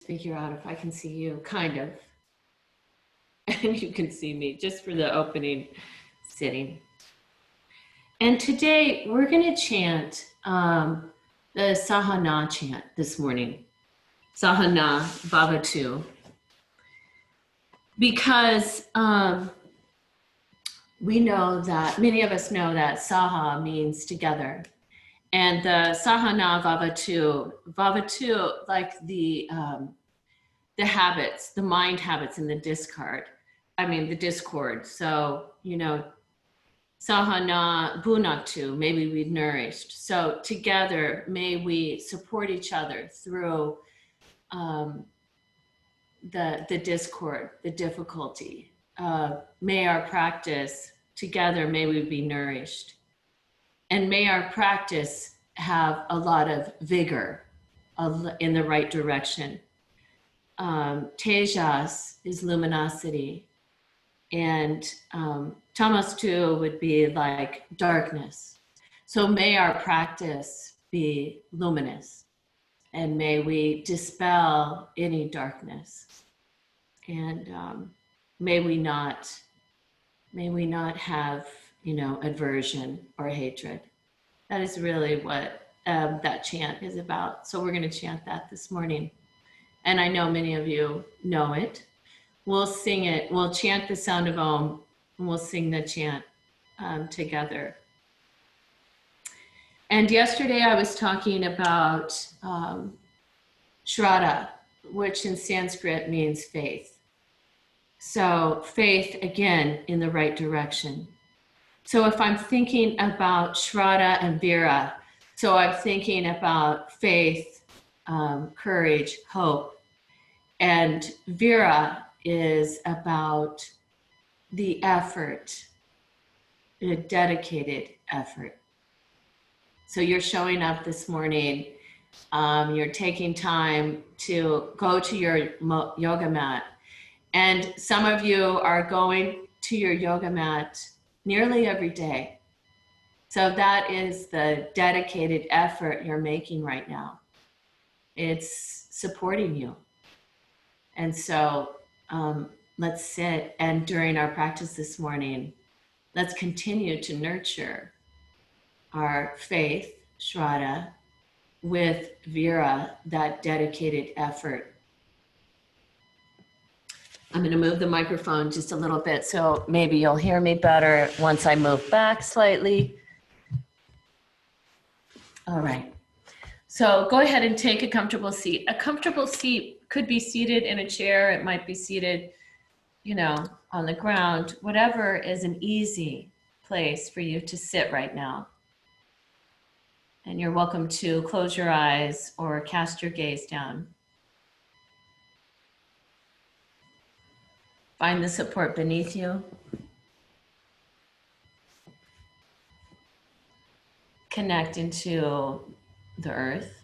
figure out if I can see you, kind of. And you can see me just for the opening sitting. And today we're going to chant the Sahana chant this morning. Sahana Bhavatu. Because we know that, many of us know that Saha means together. And the Sahana Vavatu, like the habits, the mind habits in the discord. So, Sahana Bunatu, maybe we nourished. So together, may we support each other through the discord, the difficulty. May our practice together, may we be nourished. And may our practice have a lot of vigor in the right direction. Tejas is luminosity. And tamas too would be like darkness. So may our practice be luminous. And may we dispel any darkness. And may we not have, aversion or hatred. That is really what that chant is about. So we're going to chant that this morning. And I know many of you know it. We'll sing it. We'll chant the sound of Om, and we'll sing the chant together. And yesterday I was talking about Shraddha, which in Sanskrit means faith. So faith, again, in the right direction. So if I'm thinking about Shraddha and Vira, so I'm thinking about faith, courage, hope. And Vira is about the effort, a dedicated effort. So you're showing up this morning, you're taking time to go to your yoga mat. And some of you are going to your yoga mat nearly every day. So that is the dedicated effort you're making right now. It's supporting you. And so let's sit, and during our practice this morning, let's continue to nurture our faith, Shraddha, with Vira, that dedicated effort. I'm going to move the microphone just a little bit so maybe you'll hear me better once I move back slightly. All right. So go ahead and take a comfortable seat. A comfortable seat could be seated in a chair. It might be seated, on the ground. Whatever is an easy place for you to sit right now. And you're welcome to close your eyes or cast your gaze down. Find the support beneath you. Connect into the earth.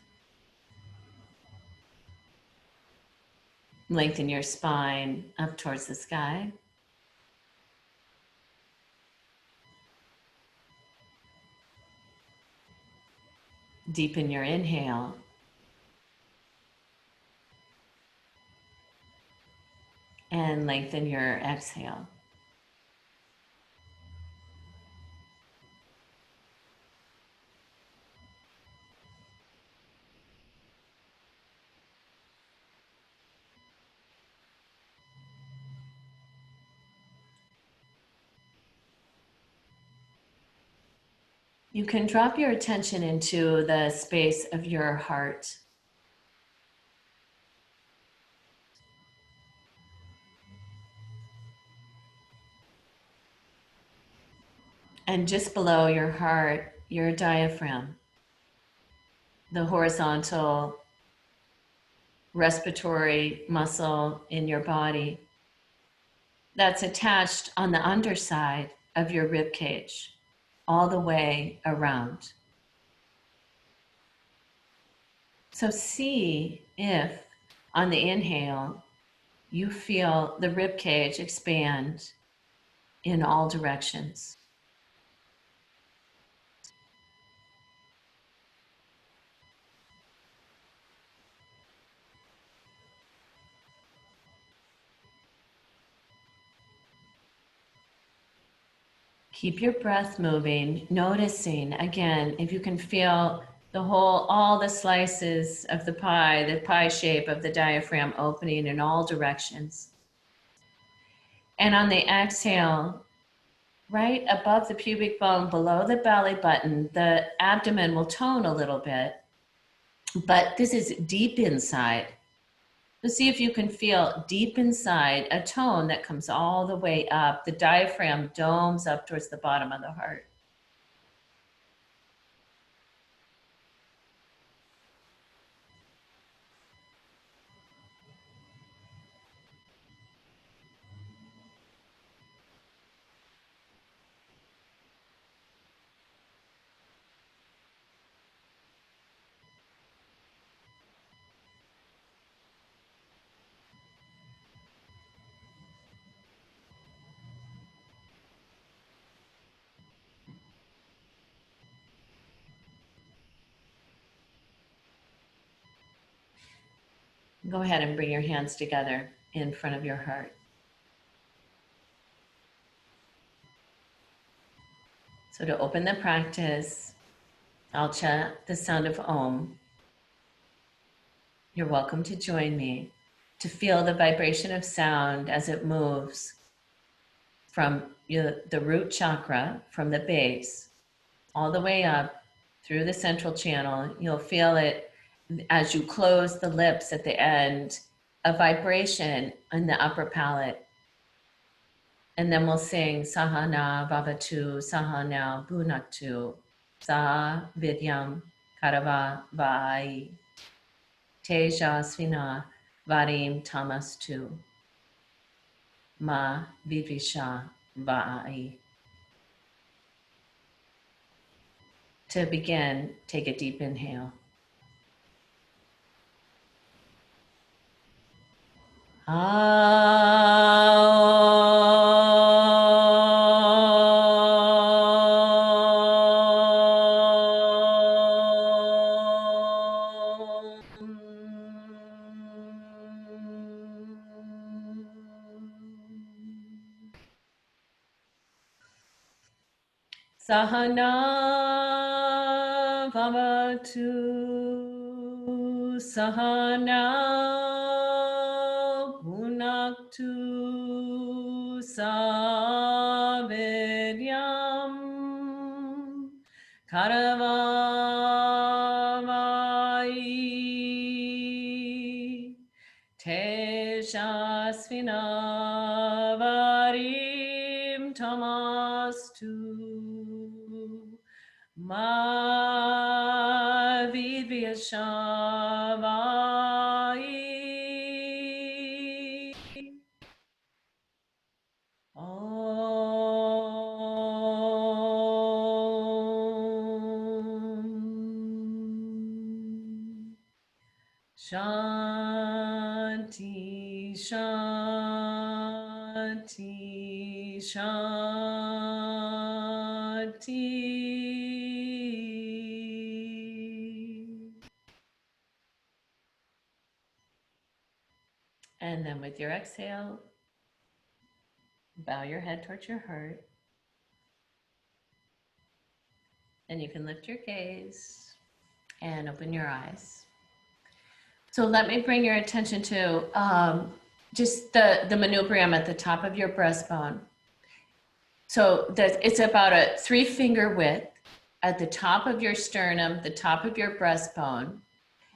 Lengthen your spine up towards the sky. Deepen your inhale. And lengthen your exhale. You can drop your attention into the space of your heart. And just below your heart, your diaphragm, the horizontal respiratory muscle in your body that's attached on the underside of your rib cage, all the way around. So see if on the inhale, you feel the rib cage expand in all directions. Keep your breath moving, noticing, again, if you can feel the whole, all the slices of the pie shape of the diaphragm opening in all directions. And on the exhale, right above the pubic bone, below the belly button, the abdomen will tone a little bit, but this is deep inside. So see if you can feel deep inside a tone that comes all the way up. The diaphragm domes up towards the bottom of the heart. Go ahead and bring your hands together in front of your heart. So to open the practice, I'll chant the sound of Om. You're welcome to join me to feel the vibration of sound as it moves from the root chakra, from the base, all the way up through the central channel. You'll feel it as you close the lips at the end, a vibration in the upper palate. And then we'll sing Sahana Vavatu, Sahana Bhunaktu, Saha Vidyam Karava Vai, Tejasvina Varim Tamastu, Ma Vivisha Vai. To begin, take a deep inhale. Sahana Vavatu, Sahana Bhunaktu, Savidyam Karavai, Tejasvina Varim Tamastu, Ma Vidyasha Vai. Shanti, Shanti, Shanti. And then with your exhale, bow your head towards your heart. And you can lift your gaze and open your eyes. So let me bring your attention to just the manubrium at the top of your breastbone. So it's about a 3-finger width at the top of your sternum, the top of your breastbone.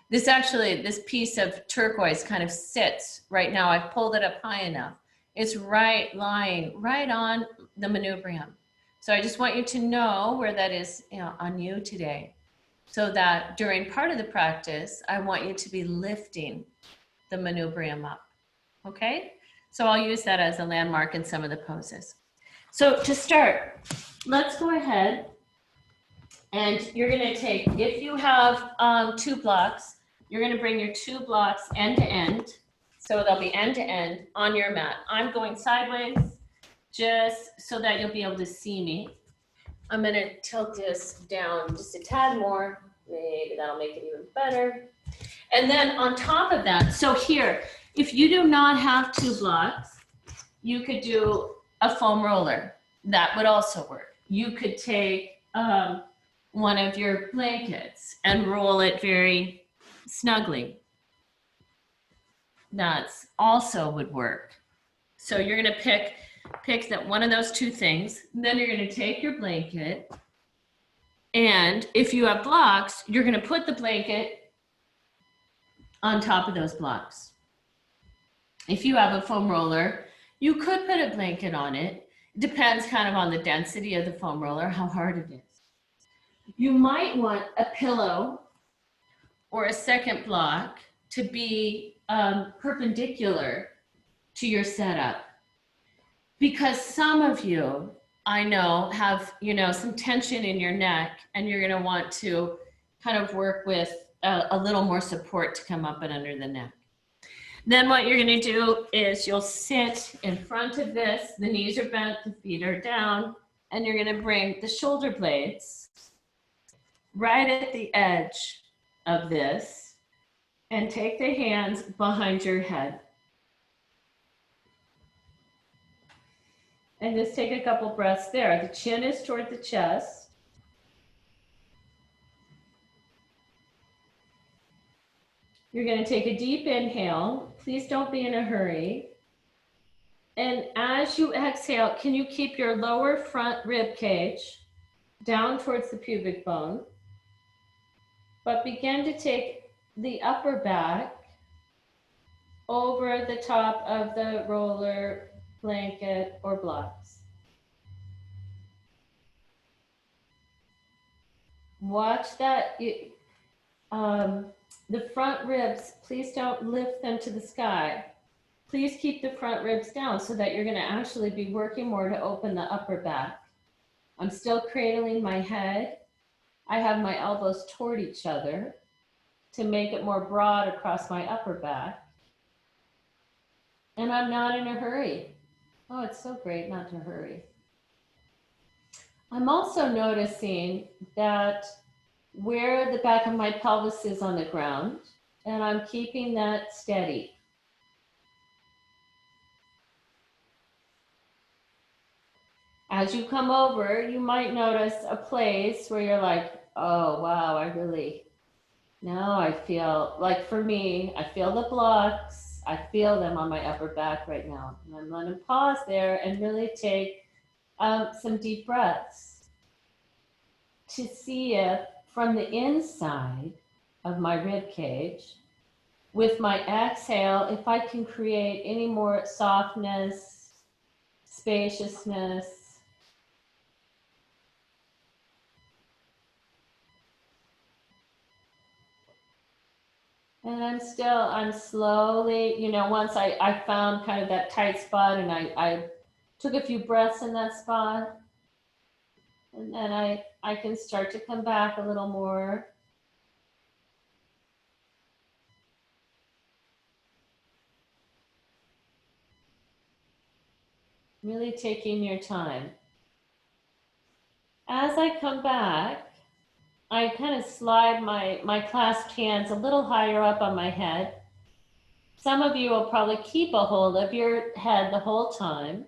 This piece of turquoise kind of sits right now. I've pulled it up high enough. It's lying right on the manubrium. So I just want you to know where that is, on you today. So that during part of the practice, I want you to be lifting the manubrium up, okay? So I'll use that as a landmark in some of the poses. So to start, let's go ahead and you're gonna take, if you have 2 blocks, you're gonna bring your 2 blocks end to end. So they'll be end to end on your mat. I'm going sideways just so that you'll be able to see me. I'm gonna tilt this down just a tad more. Maybe that'll make it even better. And then on top of that, so here, if you do not have 2 blocks, you could do a foam roller. That would also work. you could take one of your blankets and roll it very snugly. That's also would work. So you're going to pick that one of those two things. And then you're going to take your blanket, and if you have blocks, you're going to put the blanket on top of those blocks. If you have a foam roller, you could put a blanket on it. It depends kind of on the density of the foam roller, how hard it is. You might want a pillow or a second block to be perpendicular to your setup. Because some of you, I know, have, some tension in your neck, and you're going to want to kind of work with a little more support to come up and under the neck. Then what you're going to do is you'll sit in front of this, the knees are bent, the feet are down, and you're going to bring the shoulder blades right at the edge of this and take the hands behind your head. And just take a couple breaths there. The chin is toward the chest. You're going to take a deep inhale. Please don't be in a hurry. And as you exhale, can you keep your lower front rib cage down towards the pubic bone? But begin to take the upper back over the top of the roller, blanket, or blocks. Watch that. The front ribs, please don't lift them to the sky. Please keep the front ribs down so that you're going to actually be working more to open the upper back. I'm still cradling my head. I have my elbows toward each other to make it more broad across my upper back. And I'm not in a hurry. Oh, it's so great not to hurry. I'm also noticing that where the back of my pelvis is on the ground, and I'm keeping that steady. As you come over, you might notice a place where you're like, oh, wow, now I feel, like for me, I feel the blocks. I feel them on my upper back right now. And I'm going to pause there and really take some deep breaths to see if from the inside of my rib cage, with my exhale, if I can create any more softness, spaciousness. And I'm slowly, once I found kind of that tight spot, and I took a few breaths in that spot, and then I can start to come back a little more. Really taking your time. As I come back, I kind of slide my clasped hands a little higher up on my head. Some of you will probably keep a hold of your head the whole time.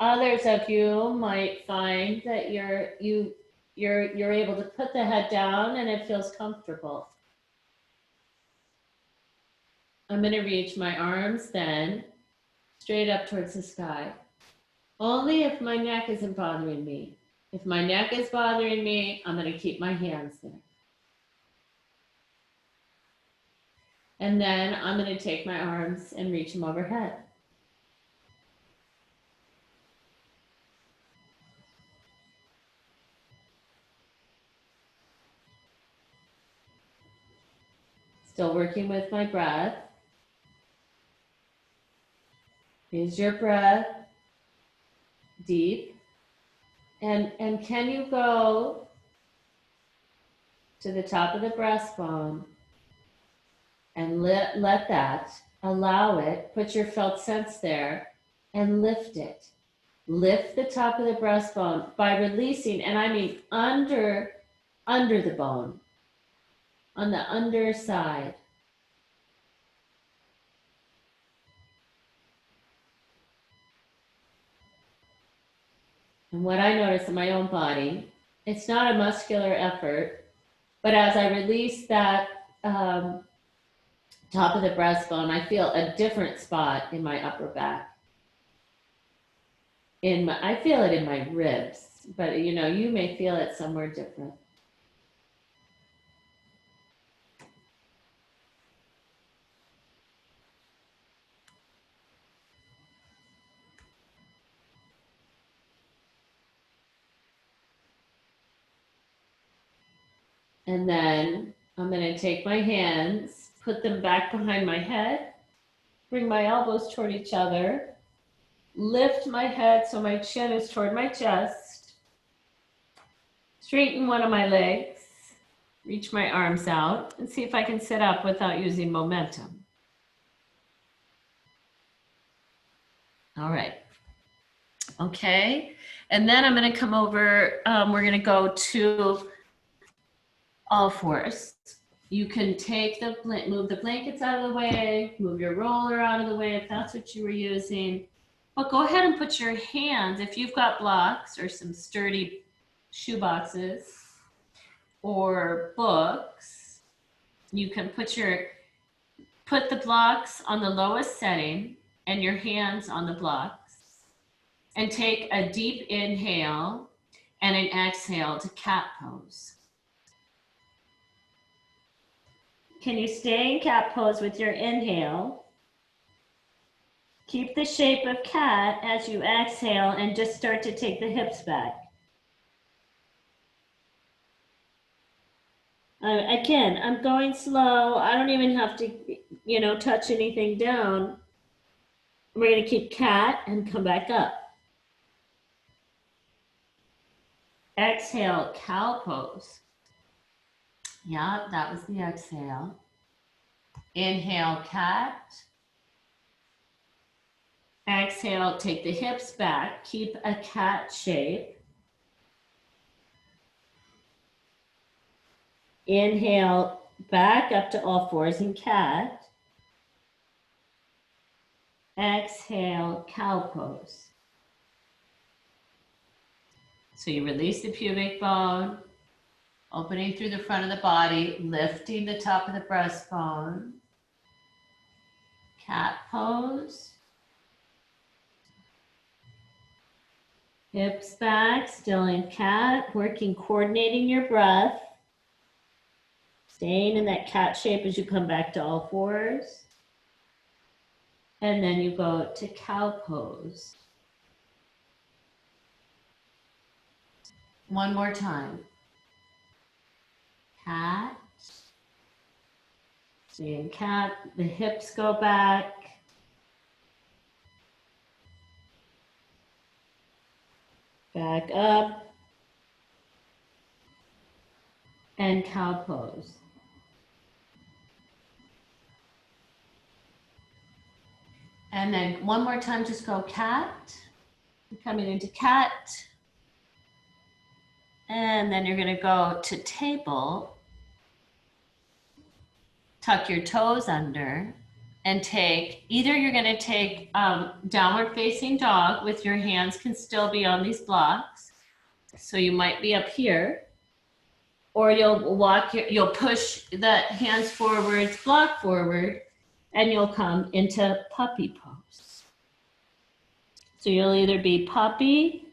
Others of you might find that you're able to put the head down and it feels comfortable. I'm going to reach my arms then straight up towards the sky. Only if my neck isn't bothering me. If my neck is bothering me, I'm going to keep my hands there. And then I'm going to take my arms and reach them overhead. Still working with my breath. Use your breath deep. And can you go to the top of the breastbone and let that, allow it, put your felt sense there and lift it. Lift the top of the breastbone by releasing, and I mean under the bone, on the underside. And what I notice in my own body, it's not a muscular effort, but as I release that top of the breastbone, I feel a different spot in my upper back. I feel it in my ribs, but you know, you may feel it somewhere different. And then I'm going to take my hands, put them back behind my head, bring my elbows toward each other, lift my head so my chin is toward my chest, straighten one of my legs, reach my arms out, and see if I can sit up without using momentum. All right. Okay. And then I'm going to come over, we're going to go to all fours. You can move the blankets out of the way, move your roller out of the way if that's what you were using. But go ahead and put your hands, if you've got blocks or some sturdy shoe boxes or books, you can put the blocks on the lowest setting and your hands on the blocks, and take a deep inhale and an exhale to cat pose. Can you stay in cat pose with your inhale? Keep the shape of cat as you exhale and just start to take the hips back. Again, I'm going slow. I don't even have to, you know, touch anything down. We're going to keep cat and come back up. Exhale, cow pose. Yeah, that was the exhale. Inhale, cat. Exhale, take the hips back. Keep a cat shape. Inhale, back up to all fours in cat. Exhale, cow pose. So you release the pubic bone, opening through the front of the body, lifting the top of the breastbone. Cat pose. Hips back, still in cat, coordinating your breath. Staying in that cat shape as you come back to all fours. And then you go to cow pose. One more time. Cat. Stay in cat, the hips go back. Back up. And cow pose. And then one more time, just go cat. You're coming into cat. And then you're going to go to table. Tuck your toes under and you're going to take downward facing dog with your hands can still be on these blocks. So you might be up here. Or you'll push the hands forwards, block forward, and you'll come into puppy pose. So you'll either be puppy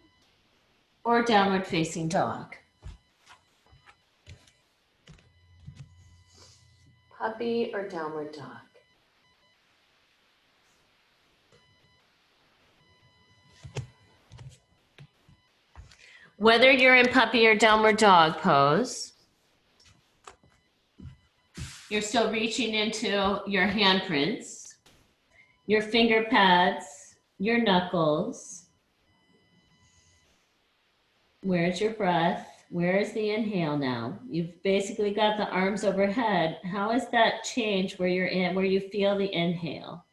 or downward facing dog. Puppy or downward dog. Whether you're in puppy or downward dog pose, you're still reaching into your handprints, your finger pads, your knuckles. Where's your breath? Where is the inhale now? You've basically got the arms overhead. How has that changed where you feel the inhale?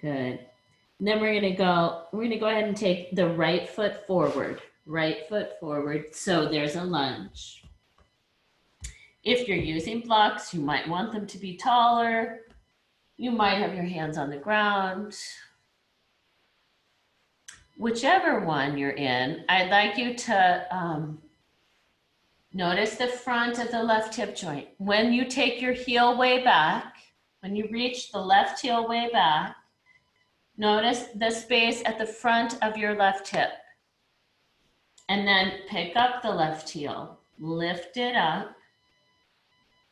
Good. And then we're gonna go ahead and take the right foot forward. Right foot forward, so there's a lunge. If you're using blocks, you might want them to be taller. You might have your hands on the ground. Whichever one you're in, I'd like you to notice the front of the left hip joint. When you take your heel way back, when you reach the left heel way back, notice the space at the front of your left hip. And then pick up the left heel, lift it up.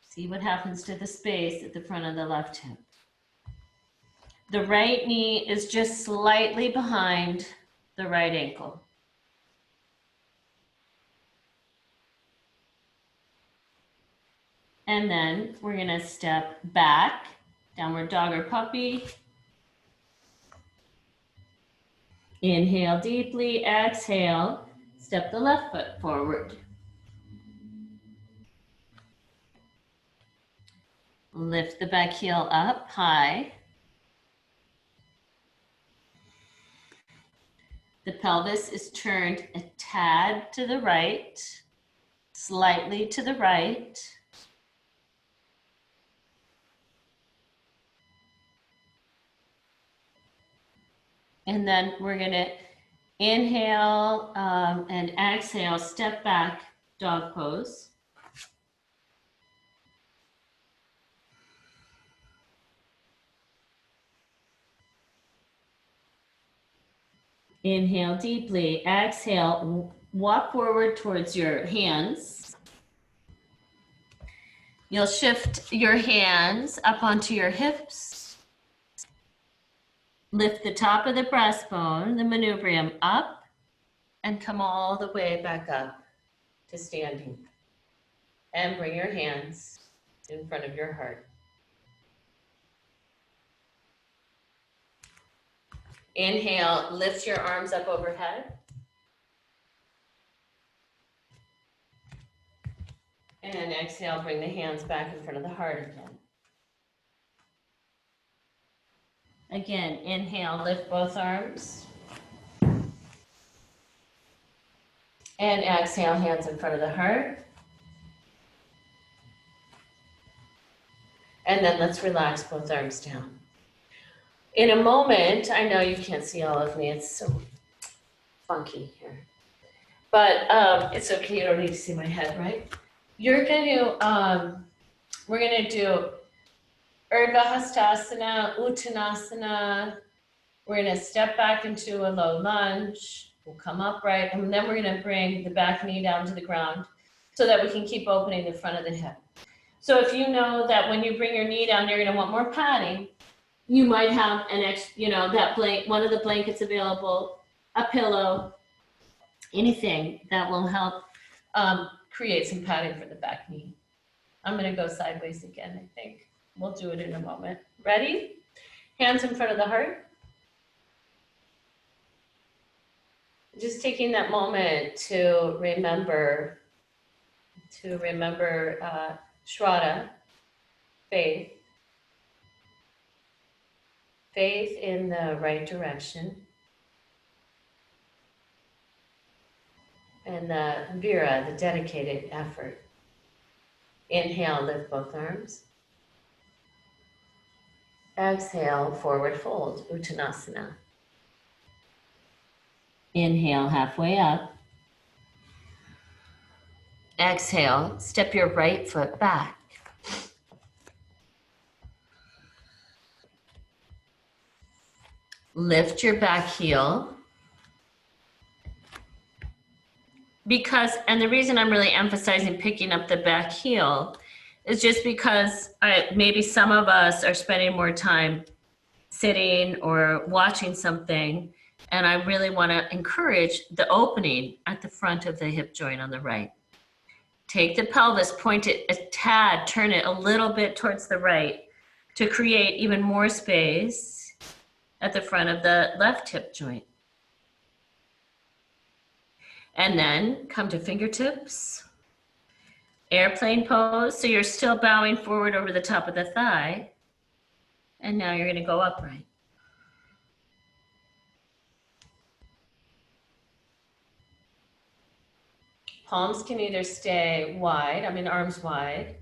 See what happens to the space at the front of the left hip. The right knee is just slightly behind the right ankle. And then we're gonna step back, downward dog or puppy. Inhale deeply, exhale, step the left foot forward. Lift the back heel up high. The pelvis is turned a tad to the right, slightly to the right. And then we're gonna inhale and exhale, step back, dog pose. Inhale deeply, exhale, walk forward towards your hands. You'll shift your hands up onto your hips. Lift the top of the breastbone, the manubrium up, and come all the way back up to standing. And bring your hands in front of your heart. Inhale, lift your arms up overhead. And exhale, bring the hands back in front of the heart again. Again, inhale, lift both arms. And exhale, hands in front of the heart. And then let's relax both arms down. In a moment, I know you can't see all of me, it's so funky here. But it's okay, you don't need to see my head, right? You're gonna, we're gonna do Urdhva Hastasana, Uttanasana. We're gonna step back into a low lunge. We'll come upright, and then we're gonna bring the back knee down to the ground so that we can keep opening the front of the hip. So if you know that when you bring your knee down, you're gonna want more padding, you might have an extra, that one of the blankets available, a pillow, anything that will help create some padding for the back knee. I'm gonna go sideways again, I think. We'll do it in a moment. Ready? Hands in front of the heart. Just taking that moment to remember Shraddha, faith. Faith in the right direction. And the Vira, the dedicated effort. Inhale, lift both arms. Exhale, forward fold, Uttanasana. Inhale, halfway up. Exhale, step your right foot back. Lift your back heel. And the reason I'm really emphasizing picking up the back heel is just because maybe some of us are spending more time sitting or watching something, and I really want to encourage the opening at the front of the hip joint on the right. Take the pelvis, point it a tad, turn it a little bit towards the right to create even more space at the front of the left hip joint. And then come to fingertips, airplane pose. So you're still bowing forward over the top of the thigh. And now you're gonna go upright. Palms can either stay wide, arms wide,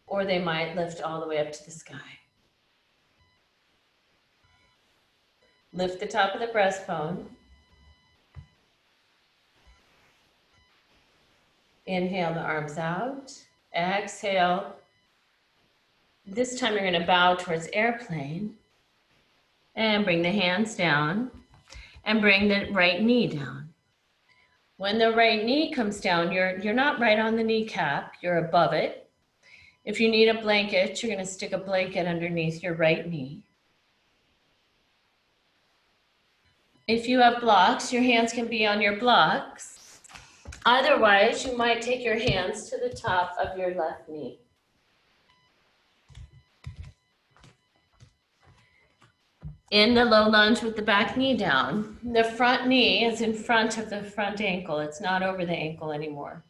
or they might lift all the way up to the sky. Lift the top of the breastbone. Inhale the arms out. Exhale. This time you're going to bow towards airplane. And bring the hands down. And bring the right knee down. When the right knee comes down, you're not right on the kneecap. You're above it. If you need a blanket, you're going to stick a blanket underneath your right knee. If you have blocks, your hands can be on your blocks. Otherwise, you might take your hands to the top of your left knee. In the low lunge with the back knee down, the front knee is in front of the front ankle. It's not over the ankle anymore.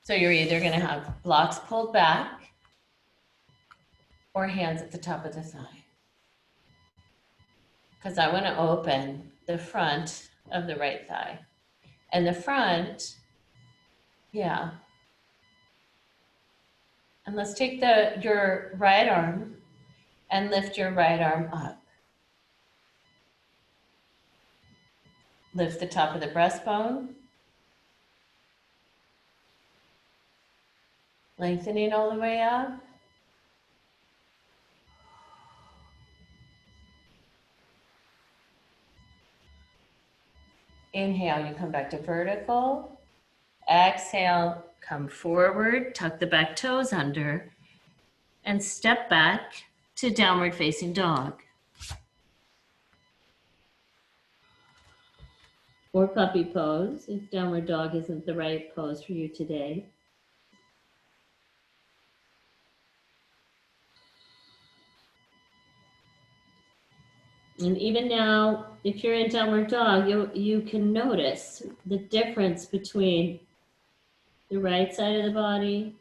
So you're either going to have blocks pulled back or hands at the top of the thigh. Because I want to open the front of the right thigh. And the front, yeah. And let's take your right arm and lift your right arm up. Lift the top of the breastbone. Lengthening all the way up. Inhale, you come back to vertical. Exhale, come forward, tuck the back toes under, and step back to downward facing dog. Or puppy pose, if downward dog isn't the right pose for you today. And even now, if you're in downward dog, you can notice the difference between the right side of the body,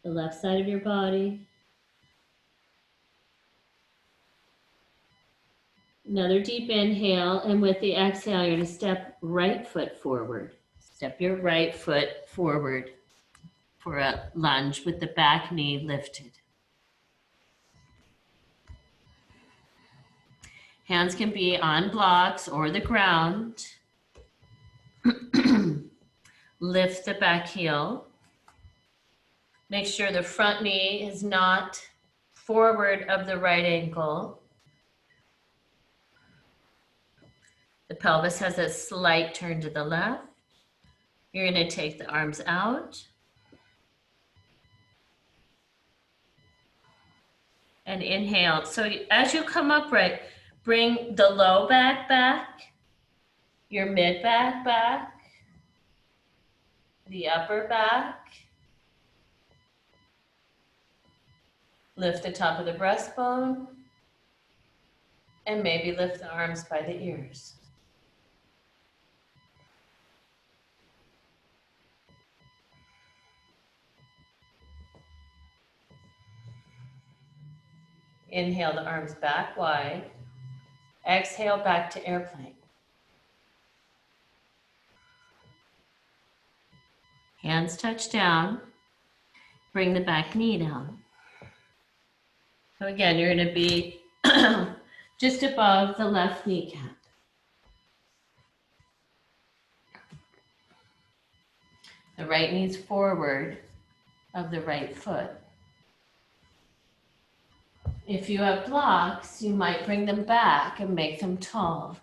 the left side of your body. Another deep inhale, and with the exhale, you're going to step right foot forward. Step your right foot forward for a lunge with the back knee lifted. Hands can be on blocks or the ground. Lift the back heel. Make sure the front knee is not forward of the right ankle. The pelvis has a slight turn to the left. You're going to take the arms out. And inhale. So as you come upright, bring the low back back, your mid back back, the upper back. Lift the top of the breastbone. And maybe lift the arms by the ears. Inhale the arms back wide. Exhale back to airplane. Hands touch down. Bring the back knee down. So again, you're going to be just above the left kneecap. The right knee's forward of the right foot. If you have blocks, you might bring them back and make them tall.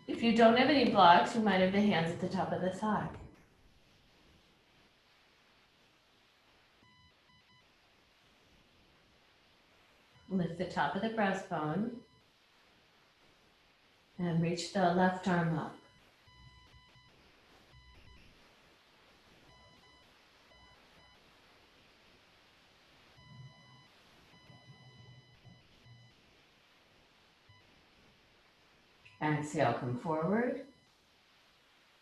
If you don't have any blocks, you might have the hands at the top of the thigh. Lift the top of the breastbone and reach the left arm up. Exhale, come forward.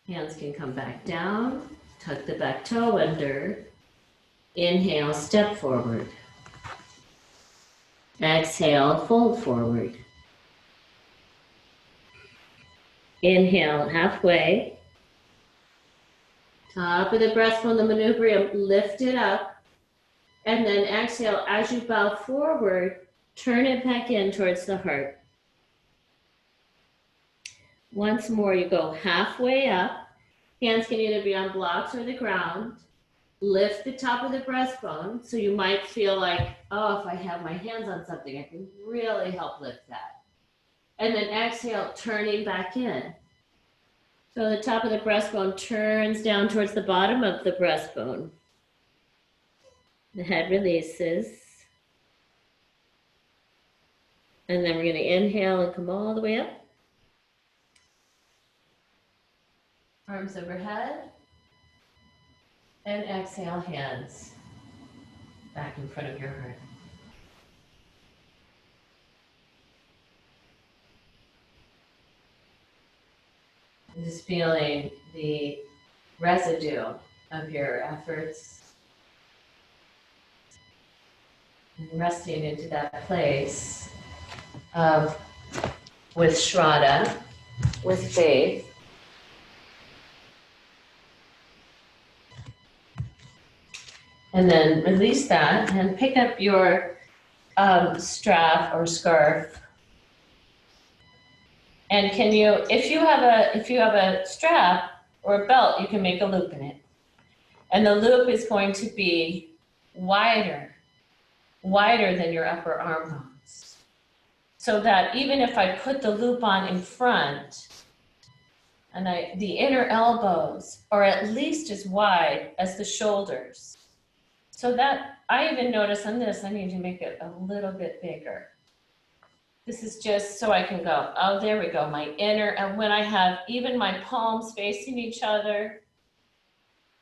Hands can come back down. Tuck the back toe under. Inhale, step forward. Exhale, fold forward. Inhale, halfway. Top of the breastbone, the manubrium, lift it up. And then exhale, as you bow forward, turn it back in towards the heart. Once more, you go halfway up. Hands can either be on blocks or the ground. Lift the top of the breastbone. So you might feel like, oh, if I have my hands on something, I can really help lift that. And then exhale, turning back in. So the top of the breastbone turns down towards the bottom of the breastbone. The head releases. And then we're going to inhale and come all the way up. Arms overhead. And exhale, hands back in front of your heart. Just feeling the residue of your efforts. And resting into that place of, with Shraddha, with faith. And then release that and pick up your strap or scarf. And can you, if you have a strap or a belt, you can make a loop in it. And the loop is going to be wider than your upper arm bones. So that even if I put the loop on in front, and the inner elbows are at least as wide as the shoulders. So that, I even notice on this, I need to make it a little bit bigger. This is just so I can go, oh, there we go, my inner, and when I have even my palms facing each other,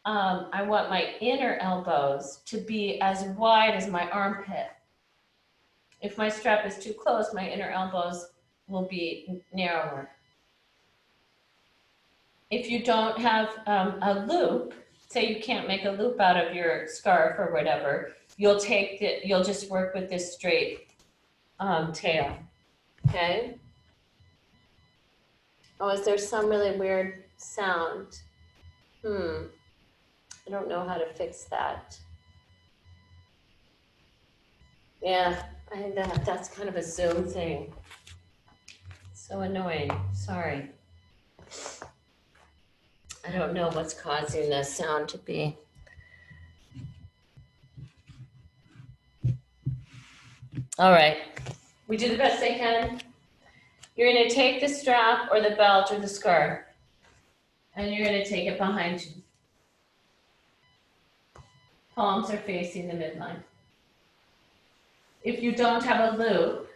I want my inner elbows to be as wide as my armpit. If my strap is too close, my inner elbows will be narrower. If you don't have a loop, say you can't make a loop out of your scarf or whatever, you'll just work with this straight tail, okay? Oh, is there some really weird sound? I don't know how to fix that. Yeah, I think that's kind of a Zoom thing. So annoying, sorry. I don't know what's causing the sound to be. All right, we do the best I can. You're gonna take the strap or the belt or the scarf, and you're gonna take it behind you. Palms are facing the midline. If you don't have a loop,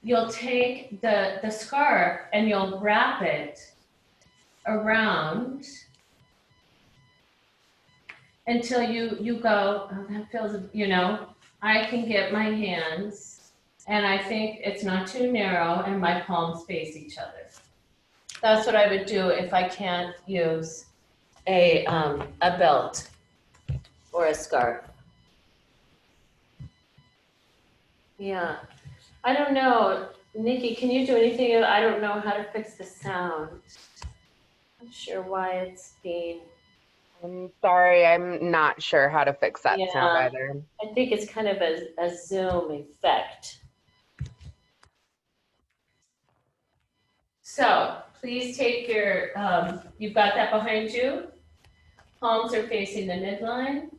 you'll take the scarf and you'll wrap it around until you go, oh, that feels, I can get my hands and I think it's not too narrow and my palms face each other. That's what I would do if I can't use a belt or a scarf. Yeah, I don't know. Nikki, can you do anything? I don't know how to fix the sound. I'm not sure why it's being. I'm sorry, I'm not sure how to fix that sound either. I think it's kind of a Zoom effect. So please take your, you've got that behind you. Palms are facing the midline.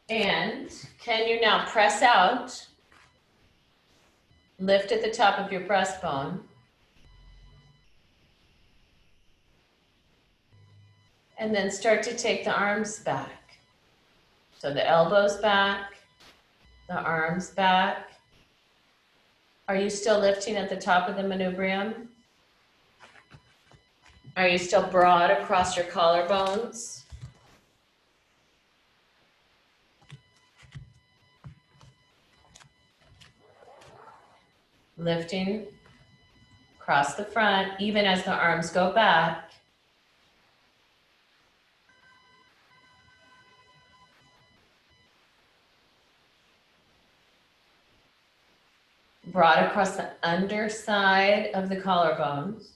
And can you now press out, lift at the top of your breastbone, and then start to take the arms back. So the elbows back, the arms back. Are you still lifting at the top of the manubrium? Are you still broad across your collarbones? Lifting across the front, even as the arms go back. Broad across the underside of the collarbones.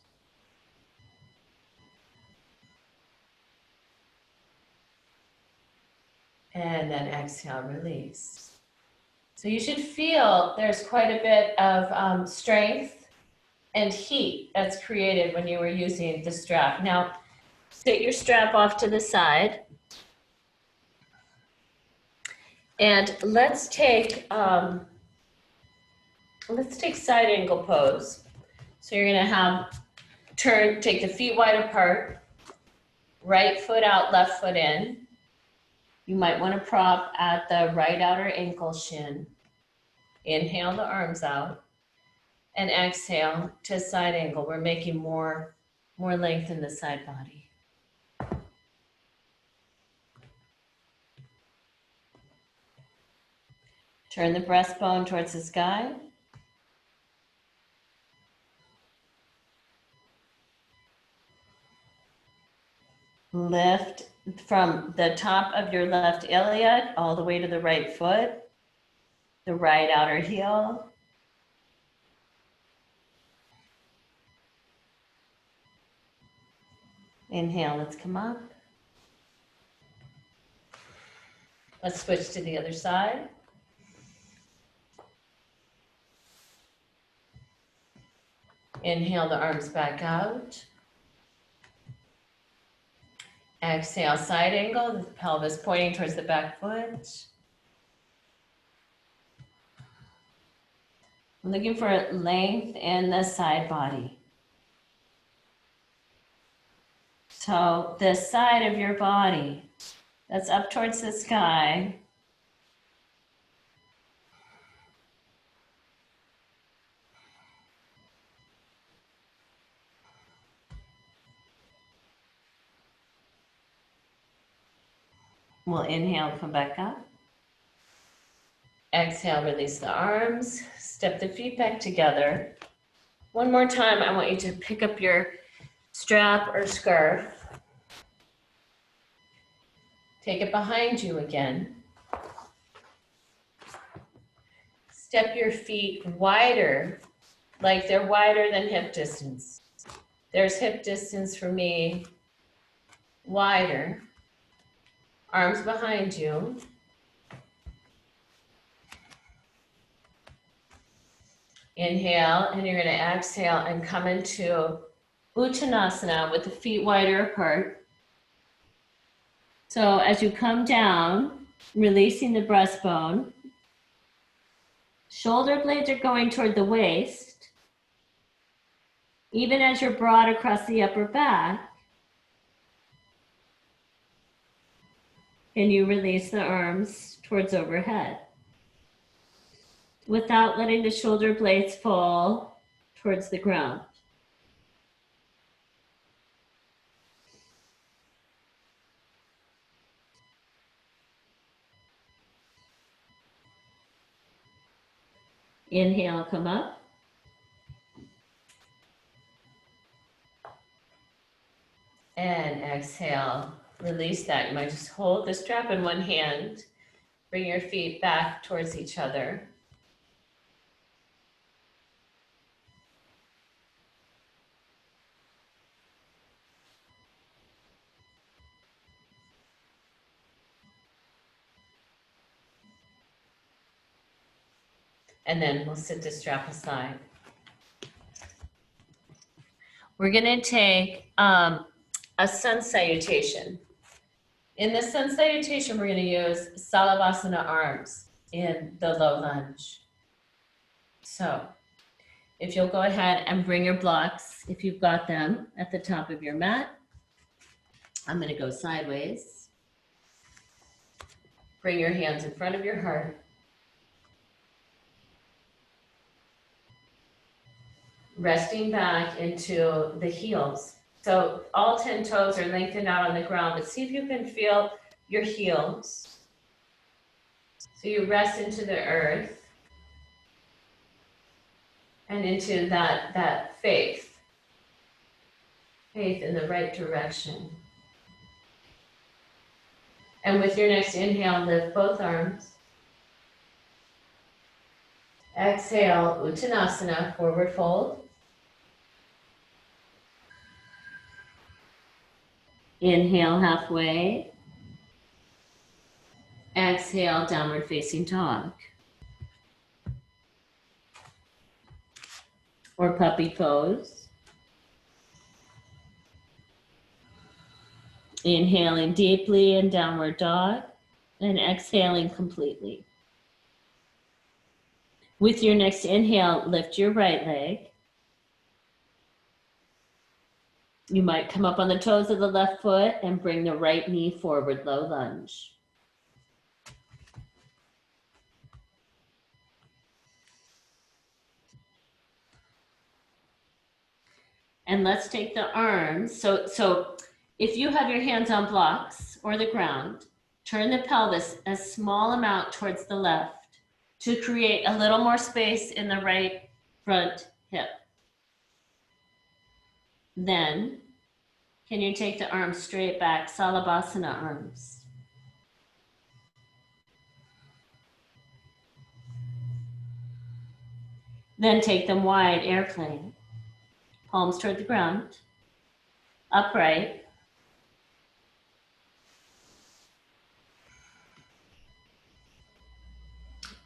And then exhale, release. So you should feel there's quite a bit of strength and heat that's created when you were using the strap. Now, sit your strap off to the side. And let's take side angle pose. So you're gonna take the feet wide apart, right foot out, left foot in. You might want to prop at the right outer ankle shin. Inhale the arms out and exhale to side angle. We're making more length in the side body. Turn the breastbone towards the sky. Lift from the top of your left iliac all the way to the right foot, the right outer heel. Inhale, let's come up. Let's switch to the other side. Inhale the arms back out. Exhale, side angle, the pelvis pointing towards the back foot. I'm looking for length in the side body. So the side of your body that's up towards the sky we'll inhale, come back up. Exhale, release the arms. Step the feet back together. One more time, I want you to pick up your strap or scarf. Take it behind you again. Step your feet wider, like they're wider than hip distance. There's hip distance for me, wider. Arms behind you. Inhale, and you're going to exhale and come into Uttanasana with the feet wider apart. So as you come down, releasing the breastbone, shoulder blades are going toward the waist. Even as you're broad across the upper back, and you release the arms towards overhead, without letting the shoulder blades fall towards the ground. Inhale, come up. And exhale, release that. You might just hold the strap in one hand. Bring your feet back towards each other. And then we'll sit the strap aside. We're gonna take a sun salutation. In the sun salutation, we're gonna use Salavasana arms in the low lunge. So if you'll go ahead and bring your blocks, if you've got them, at the top of your mat. I'm gonna go sideways. Bring your hands in front of your heart. Resting back into the heels. So all 10 toes are lengthened out on the ground, but see if you can feel your heels. So you rest into the earth and into that faith in the right direction. And with your next inhale, lift both arms. Exhale, Uttanasana, forward fold. Inhale halfway. Exhale, downward facing dog. Or puppy pose. Inhaling deeply in downward dog and exhaling completely. With your next inhale, lift your right leg. You might come up on the toes of the left foot and bring the right knee forward, low lunge. And let's take the arms. So if you have your hands on blocks or the ground, turn the pelvis a small amount towards the left to create a little more space in the right front hip. Then, can you take the arms straight back, Salabhasana arms? Then take them wide, airplane. Palms toward the ground, upright.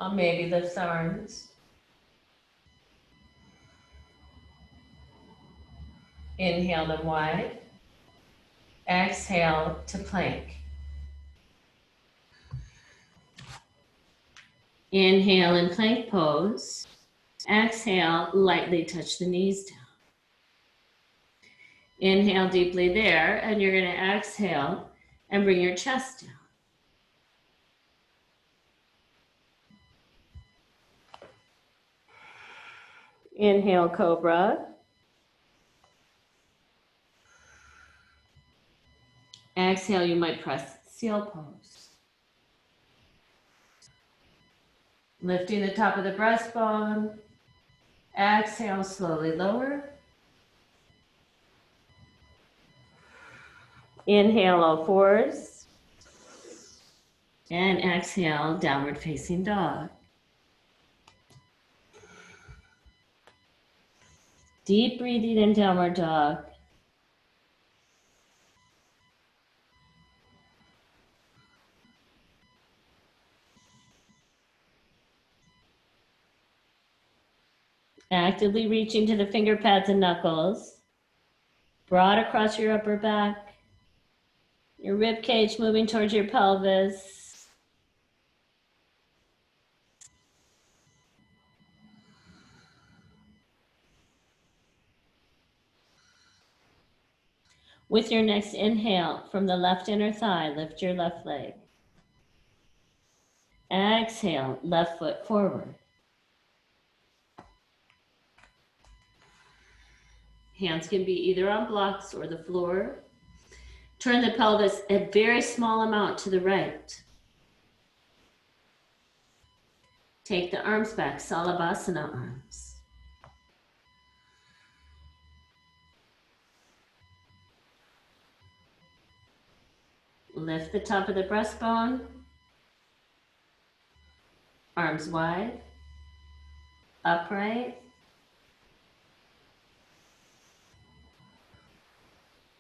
Or maybe lift the arms. Inhale them wide. Exhale to plank. Inhale in plank pose. Exhale, lightly touch the knees down. Inhale deeply there, and you're going to exhale and bring your chest down. Inhale, cobra. Exhale, you might press seal pose. Lifting the top of the breastbone. Exhale, slowly lower. Inhale, all fours. And exhale, downward facing dog. Deep breathing in downward dog. Actively reaching to the finger pads and knuckles. Broad across your upper back. Your rib cage moving towards your pelvis. With your next inhale, from the left inner thigh, lift your left leg. Exhale, left foot forward. Hands can be either on blocks or the floor. Turn the pelvis a very small amount to the right. Take the arms back, Salabhasana arms. Lift the top of the breastbone. Arms wide. Upright.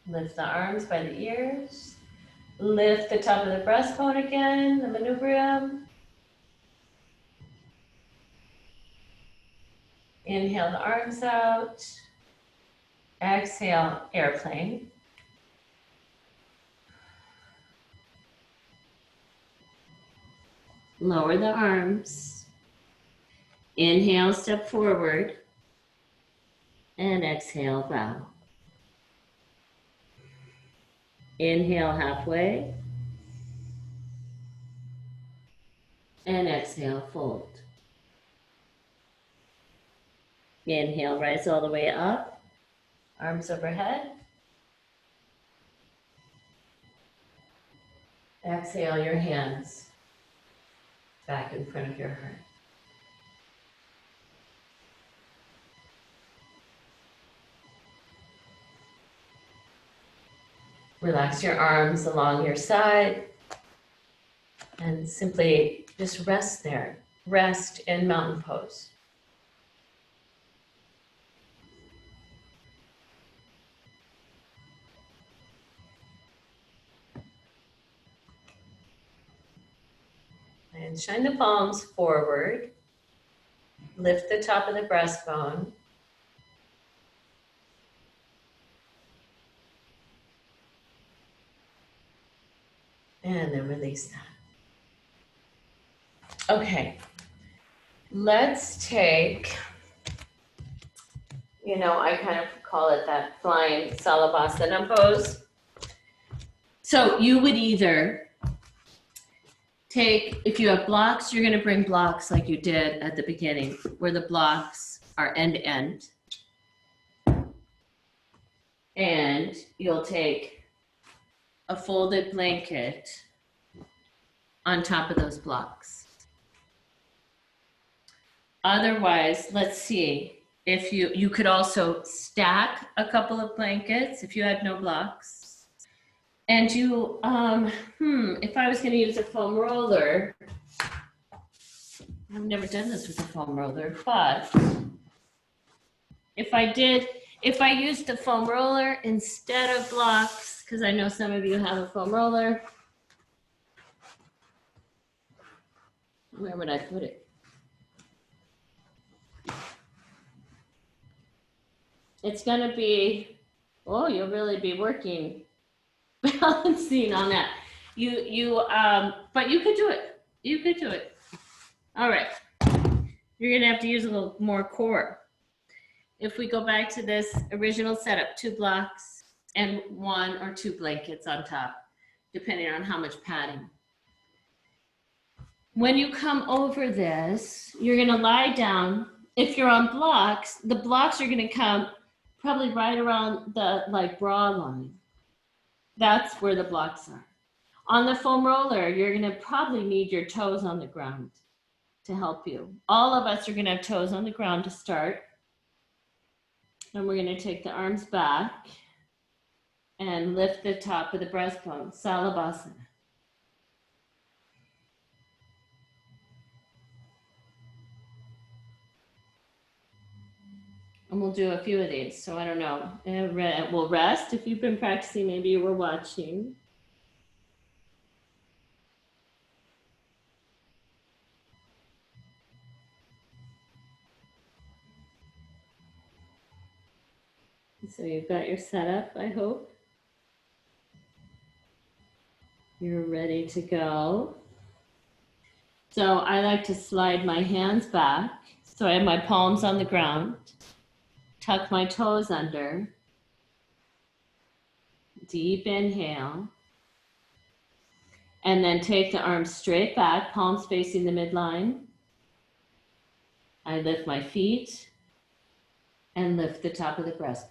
Lift the arms by the ears. Lift the top of the breastbone again, the manubrium. Inhale the arms out. Exhale, airplane. Lower the arms. Inhale, step forward. And exhale, bow. Inhale halfway. And exhale, fold. Inhale, rise all the way up. Arms overhead. Exhale, your hands back in front of your heart. Relax your arms along your side and simply just rest there. Rest in mountain pose. And shine the palms forward. Lift the top of the breastbone. And then release that. Okay. Let's take, you know, I kind of call it that flying Salabhasana pose. So you would either take, if you have blocks, you're going to bring blocks like you did at the beginning, where the blocks are end to end. And you'll take a folded blanket on top of those blocks. Otherwise, let's see, if you could also stack a couple of blankets if you had no blocks. And you, if I was going to use a foam roller, I've never done this with a foam roller, but if I used a foam roller instead of blocks, because I know some of you have a foam roller, where would I put it? It's going to be, oh, you'll really be working balancing on that. But you could do it. You could do it. All right. You're going to have to use a little more core. If we go back to this original setup, 2 blocks and 1 or 2 blankets on top, depending on how much padding. When you come over this, you're going to lie down. If you're on blocks, the blocks are going to come probably right around the bra line. That's where the blocks are. On the foam roller, you're going to probably need your toes on the ground to help you. All of us are going to have toes on the ground to start. And we're going to take the arms back and lift the top of the breastbone, Salabhasana. And we'll do a few of these. So I don't know. We'll rest. If you've been practicing, maybe you were watching. So you've got your setup, I hope. You're ready to go. So I like to slide my hands back. So I have my palms on the ground. Tuck my toes under. Deep inhale. And then take the arms straight back, palms facing the midline. I lift my feet and lift the top of the breastbone.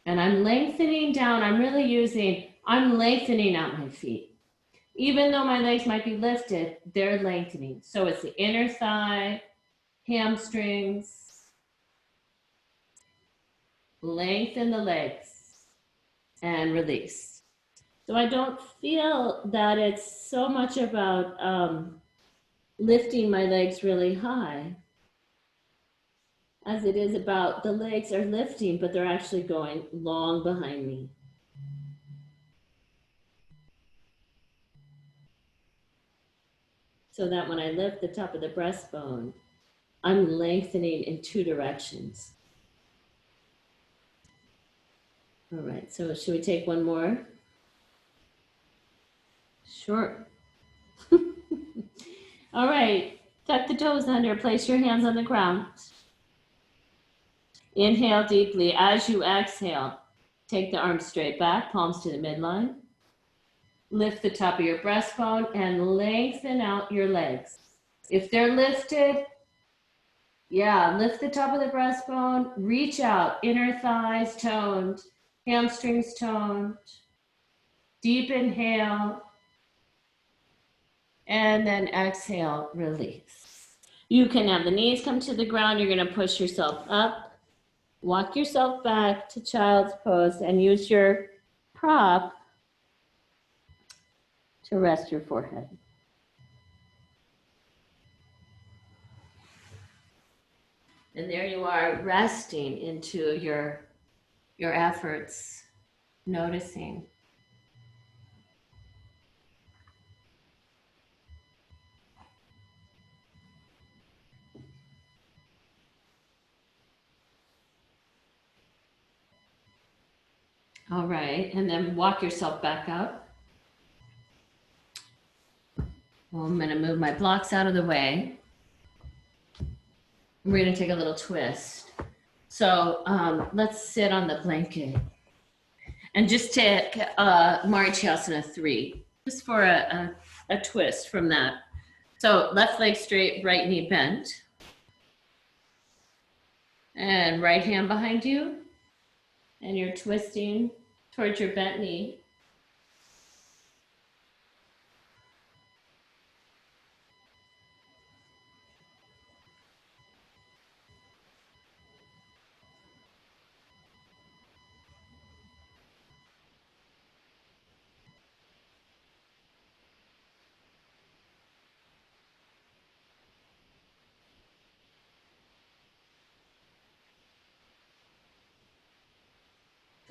And I'm lengthening down. I'm lengthening out my feet. Even though my legs might be lifted, they're lengthening. So it's the inner thigh, hamstrings. Lengthen the legs and release. So I don't feel that it's so much about lifting my legs really high as it is about the legs are lifting, but they're actually going long behind me. So that when I lift the top of the breastbone, I'm lengthening in 2 directions. All right, so should we take one more? Sure. All right, tuck the toes under, place your hands on the ground. Inhale deeply. As you exhale, take the arms straight back, palms to the midline. Lift the top of your breastbone and lengthen out your legs. If they're lifted, lift the top of the breastbone, reach out, inner thighs toned, hamstrings toned. Deep inhale. And then exhale, release. You can have the knees come to the ground. You're going to push yourself up. Walk yourself back to child's pose and use your prop to rest your forehead. And there you are, resting into your efforts, noticing. All right, and then walk yourself back up. Well, I'm gonna move my blocks out of the way. We're gonna take a little twist. So let's sit on the blanket and just take Marichyasana 3, just for a twist from that. So left leg straight, right knee bent. And right hand behind you. And you're twisting towards your bent knee.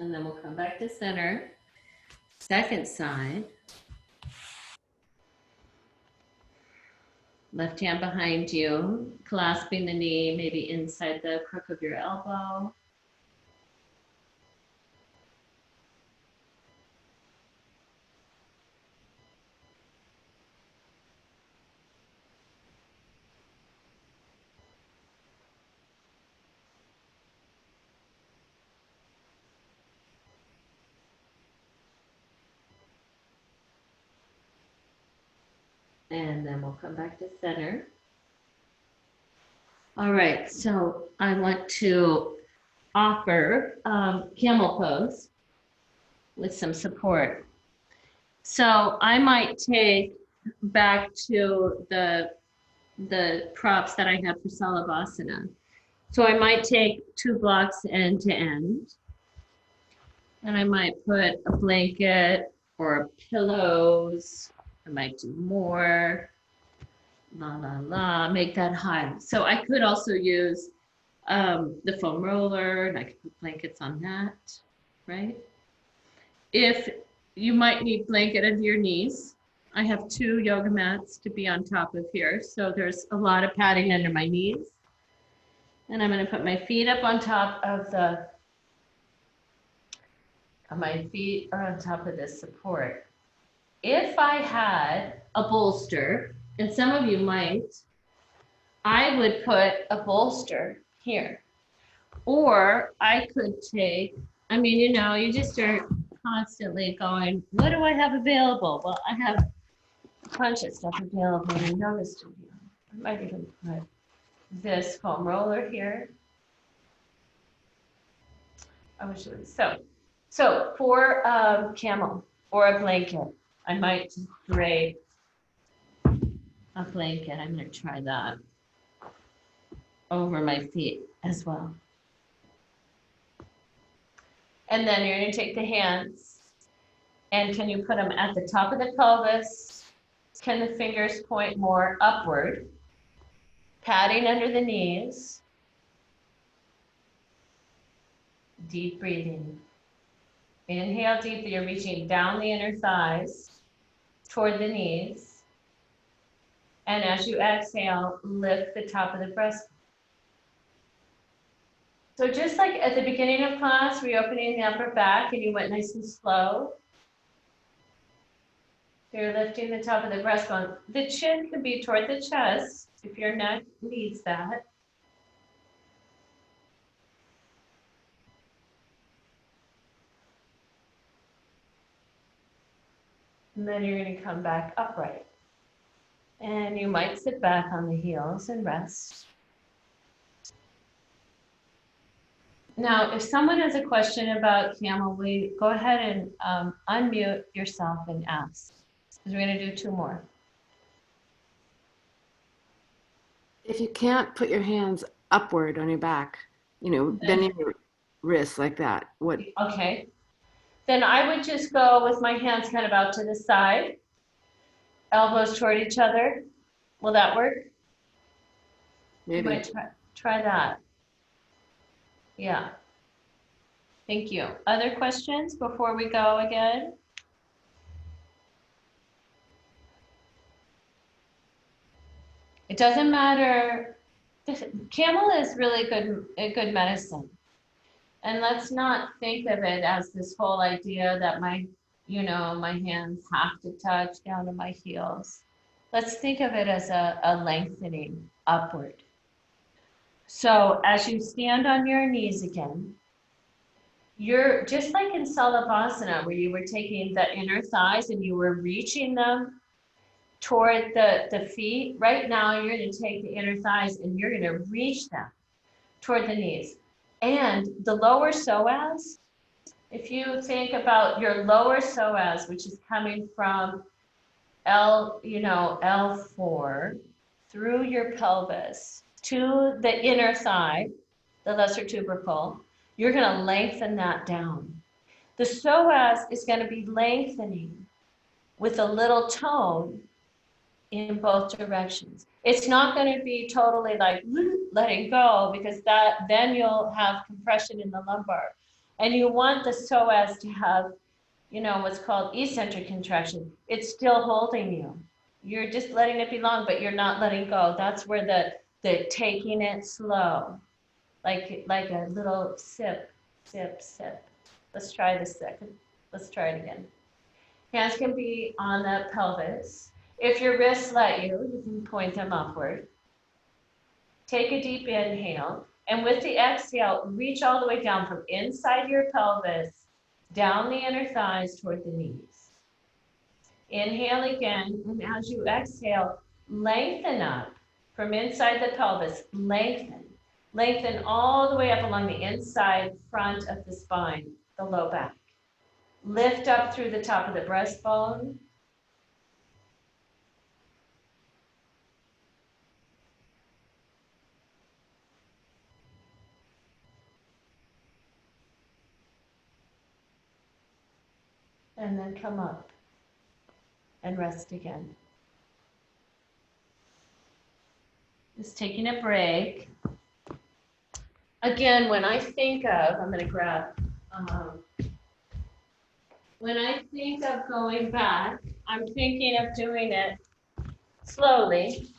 And then we'll come back to center. Second side. Left hand behind you, clasping the knee, maybe inside the crook of your elbow. And then we'll come back to center. All right, so I want to offer camel pose with some support. So I might take back to the props that I have for Salabhasana. So I might take 2 blocks end to end, and I might put a blanket or pillows. I might do more, make that high. So I could also use the foam roller, and I could put blankets on that, right? If you might need blanket under your knees, I have 2 yoga mats to be on top of here. So there's a lot of padding under my knees. And I'm going to put my feet up on top of my feet are on top of this support. If I had a bolster, and some of you might, I would put a bolster here. Or I could take, I mean, you know, you just start constantly going, what do I have available? Well, I have a bunch of stuff available in a yoga studio. I might even put this foam roller here. I wish it was so for camel or a blanket, I might just drape a blanket. I'm going to try that over my feet as well. And then you're going to take the hands, and can you put them at the top of the pelvis? Can the fingers point more upward? Padding under the knees. Deep breathing. Inhale deeply, you're reaching down the inner thighs toward the knees. And as you exhale, lift the top of the breast. So just like at the beginning of class, reopening the upper back, and you went nice and slow. So you're lifting the top of the breastbone. The chin could be toward the chest if your neck needs that. And then you're going to come back upright. And you might sit back on the heels and rest. Now, if someone has a question about camel, go ahead and unmute yourself and ask, because we're going to do 2 more. If you can't put your hands upward on your back, you know, bending your wrists like that, what? Okay. Then I would just go with my hands kind of out to the side, elbows toward each other. Will that work? Maybe. You might try that. Yeah. Thank you. Other questions before we go again? It doesn't matter. Camel is really good medicine. And let's not think of it as this whole idea that my hands have to touch down to my heels. Let's think of it as a lengthening upward. So as you stand on your knees again, you're just like in Salabhasana, where you were taking the inner thighs and you were reaching them toward the feet. Right now, you're going to take the inner thighs and you're going to reach them toward the knees. And the lower psoas, if you think about your lower psoas, which is coming from L4 through your pelvis to the inner thigh, the lesser tubercle, you're going to lengthen that down. The psoas is going to be lengthening with a little tone in both directions. It's not going to be totally like letting go, because then you'll have compression in the lumbar. And you want the psoas to have, what's called eccentric contraction. It's still holding you. You're just letting it be long, but you're not letting go. That's where the taking it slow, like a little sip, sip, sip. Let's try this second. Let's try it again. Hands can be on the pelvis. If your wrists let you, you can point them upward. Take a deep inhale, and with the exhale, reach all the way down from inside your pelvis, down the inner thighs toward the knees. Inhale again, and as you exhale, lengthen up from inside the pelvis, lengthen. Lengthen all the way up along the inside front of the spine, the low back. Lift up through the top of the breastbone. And then come up and rest again. Just taking a break. Again, when I think of, I'm going to grab, when I think of going back, I'm thinking of doing it slowly.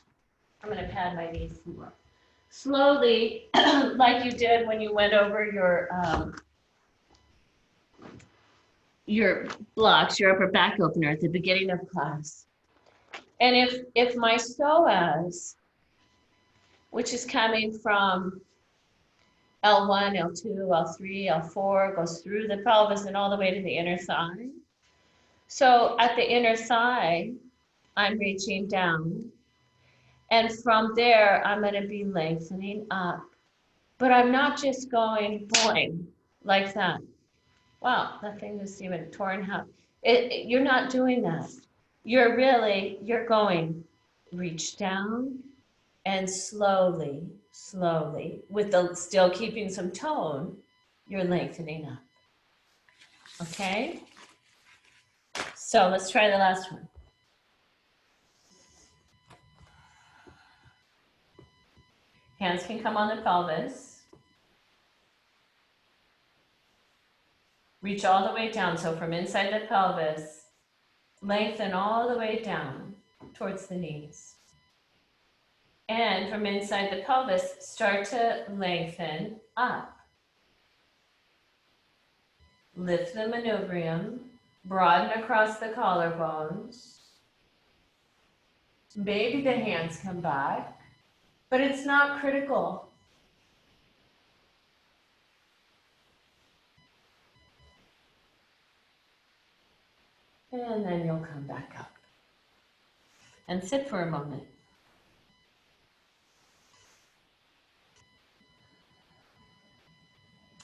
I'm going to pad my knees some more. Slowly, like you did when you went over your blocks, your upper back opener at the beginning of class. And if my psoas, which is coming from L1, L2, L3, L4, goes through the pelvis and all the way to the inner thigh. So at the inner thigh, I'm reaching down. And from there, I'm going to be lengthening up. But I'm not just going boing like that. Wow, that thing is even torn up. You're not doing that. You're going, reach down and slowly, slowly, with still keeping some tone, you're lengthening up. Okay? So let's try the last one. Hands can come on the pelvis. Reach all the way down. So from inside the pelvis, lengthen all the way down towards the knees. And from inside the pelvis, start to lengthen up. Lift the manubrium, broaden across the collarbones. Maybe the hands come back, but it's not critical. And then you'll come back up and sit for a moment.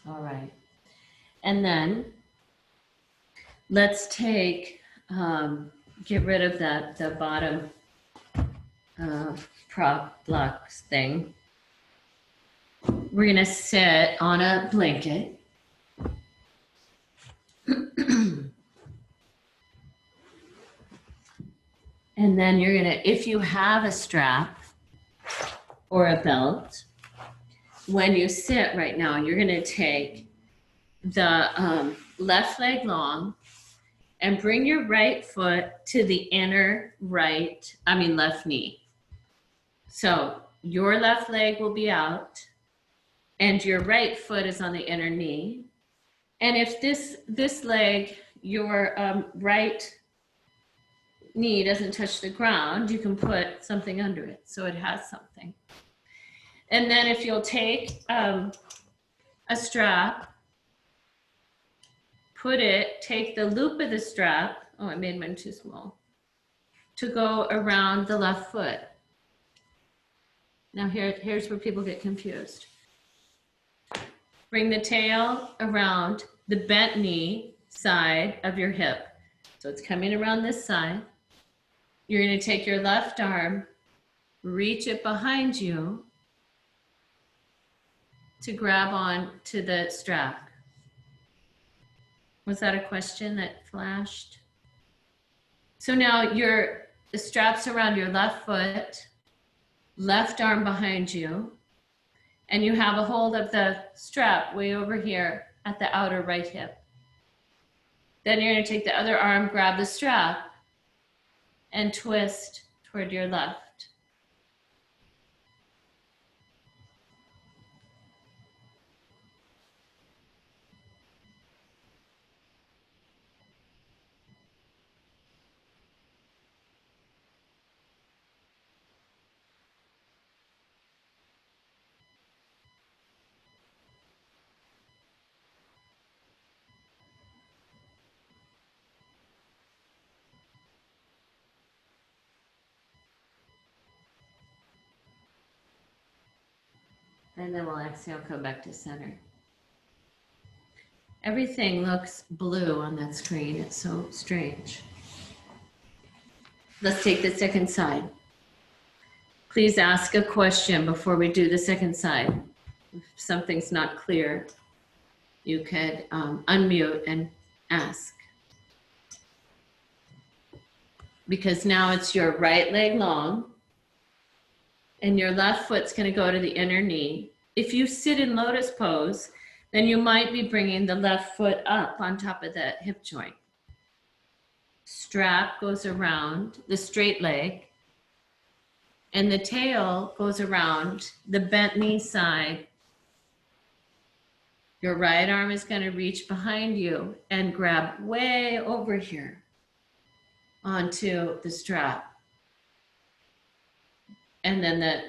All right. And then let's take, get rid of the bottom prop blocks thing. We're going to sit on a blanket. And then you're going to, if you have a strap or a belt, when you sit right now, you're going to take the left leg long and bring your right foot to the inner left knee. So your left leg will be out and your right foot is on the inner knee. And if this leg, your right knee doesn't touch the ground, you can put something under it so it has something. And then if you'll take a strap, take the loop of the strap, oh, I made mine too small, to go around the left foot. Now here's where people get confused. Bring the tail around the bent knee side of your hip. So it's coming around this side. You're going to take your left arm, reach it behind you to grab on to the strap. Was that a question that flashed? So now the strap's around your left foot, left arm behind you, and you have a hold of the strap way over here at the outer right hip. Then you're going to take the other arm, grab the strap, and twist toward your left. And then we'll exhale, come back to center. Everything looks blue on that screen. It's so strange. Let's take the second side. Please ask a question before we do the second side. If something's not clear, you could unmute and ask. Because now it's your right leg long, and your left foot's going to go to the inner knee. If you sit in lotus pose, then you might be bringing the left foot up on top of the hip joint. Strap goes around the straight leg, and the tail goes around the bent knee side. Your right arm is going to reach behind you and grab way over here onto the strap. And then